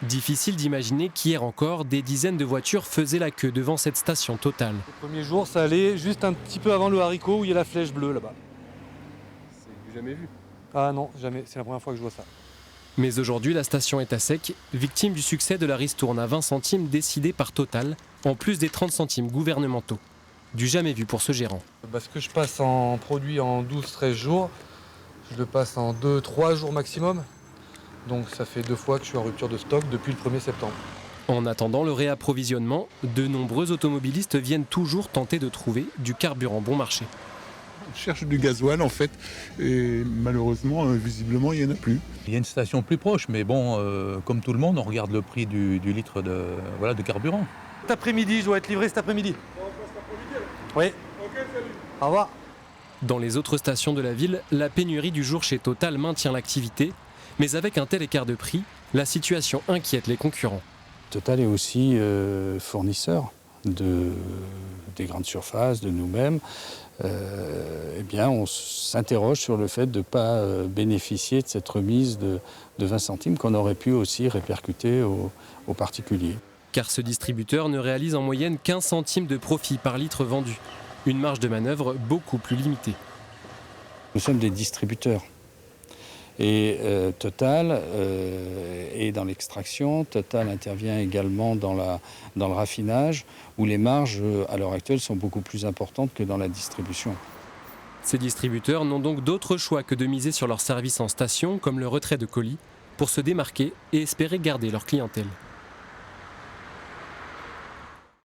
Difficile d'imaginer qu'hier encore, des dizaines de voitures faisaient la queue devant cette station Total. Le premier jour, ça allait juste un petit peu avant le haricot où il y a la flèche bleue là-bas. C'est jamais vu. Ah non, jamais, c'est la première fois que je vois ça. Mais aujourd'hui, la station est à sec, victime du succès de la ristourne à 20 centimes décidée par Total, en plus des 30 centimes gouvernementaux. Du jamais vu pour ce gérant. Ce que je passe en produit en 12-13 jours, je le passe en 2-3 jours maximum. Donc ça fait 2 fois que je suis en rupture de stock depuis le 1er septembre. En attendant le réapprovisionnement, de nombreux automobilistes viennent toujours tenter de trouver du carburant bon marché. On cherche du gasoil en fait, et malheureusement, visiblement, il n'y en a plus. Il y a une station plus proche, mais bon, comme tout le monde, on regarde le prix du litre de carburant. Cet après-midi, je dois être livré cet après-midi. Oui. Ok, salut. Au revoir. Dans les autres stations de la ville, la pénurie du jour chez Total maintient l'activité, mais avec un tel écart de prix, la situation inquiète les concurrents. Total est aussi fournisseur des grandes surfaces, de nous-mêmes. Eh bien, on s'interroge sur le fait de ne pas bénéficier de cette remise de 20 centimes qu'on aurait pu aussi répercuter aux particuliers. Car ce distributeur ne réalise en moyenne qu'1 centime de profit par litre vendu. Une marge de manœuvre beaucoup plus limitée. Nous sommes des distributeurs. Et Total est dans l'extraction, Total intervient également dans le raffinage, où les marges, à l'heure actuelle, sont beaucoup plus importantes que dans la distribution. Ces distributeurs n'ont donc d'autre choix que de miser sur leurs services en station, comme le retrait de colis, pour se démarquer et espérer garder leur clientèle.